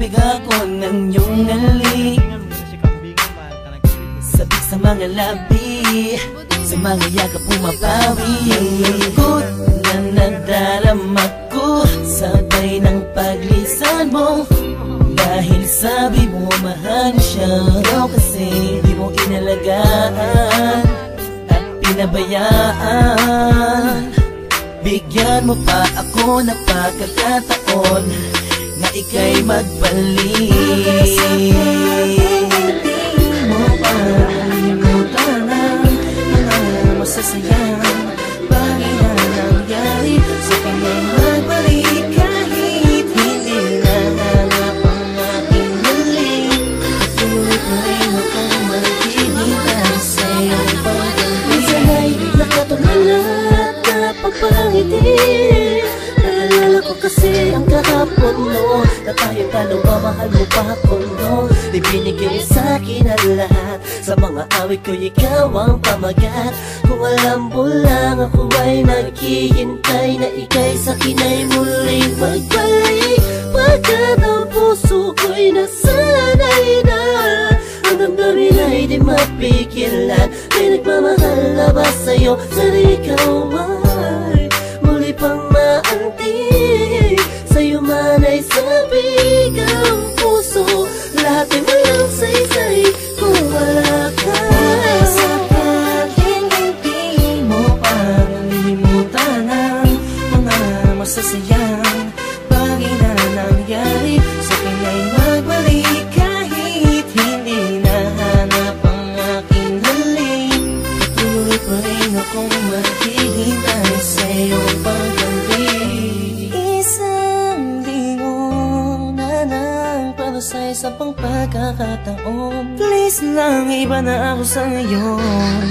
Umibig ako ng iyong halik, sabik sa mga labi, sa mga yakap pumapawi. Ang lungkot na nadarama ko, sabay ng paglisan mo. Dahil sabi mo mahal siya, ikaw kasi di mo inalagaan at pinabayaan. Bigyan mo pa ako ng pagkakataon na ika'y magbalik. Hindi mo pa kalimutan ang mga masasayang bagay na nangyari sa kanyang magbalik. Kahit hindi nahanap ang aking halik, patuloy pa rin akong maghihintay sa iyong pagdating. Minsan ay nakatulad na pagpangiti, naalala ko kasi ang kahapon mo, na tayo dalawa, mahal mo pa ako noon. Ibinigay sa'kin ang lahat, sa mga awit ko ikaw ang pamagat. Kung alam mo lang ako ay naghihintay na ika'y sa'kin ay muling magbalik. Pagkat ang puso ko'y nasanay na, ang damdamin ay di mapigilan. May nagmamahal na ba sa'yo, sana ikaw ay muli pang maantig. Sa'yo man ay sabik ang puso, lahat ay walang saysay kung wala ka. Sapat hindi mo pa nalimutan ang mga masasayang bagay na nangyari sa kanya'y magbalik. Kahit hindi nahanap ang aking halik, patuloy pa rin akong maghihintay sa iyong pagdating. Isang linggo na nang para sa isa pang pagkakataon. Please lang, iba na ako sa ngayon.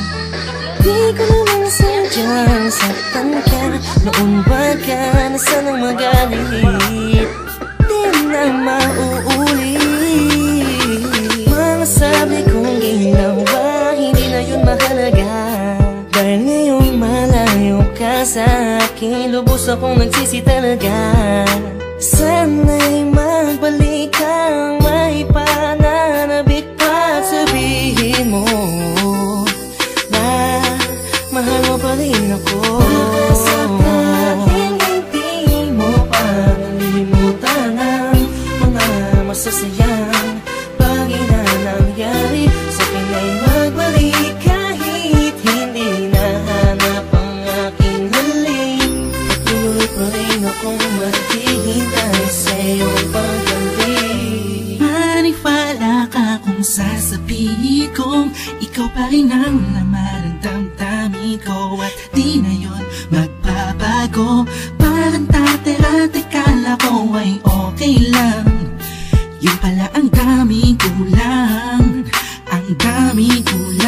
Di ko naman sadyang saktan ka, noon ba ka na sanang magalit? Di na mauulit. Mga sabi kong ginawa, hindi na yun mahalaga. Dahil ngayong malayo ka sa akin, lubos akong nagsisi talaga. Sana'y magbalik kang may pananabik pa, sabihin mo na mahal mo pa rin ako. Sapat hindi mo pa nalimutan ang mga masasayang bagay na nangyari sa kanya'y magbalik. Kahit hindi nahanap ang aking halik, patuloy pa rin akong maghihintay sa iyong pagdating. Maniwala ka kung sasabihin kong ikaw pa rin ang laman ng damdamin ko, at di na yun magbabago. Parang dati-dati kala ko ay okay lang, yun pala ang daming kulang, ang daming kulang.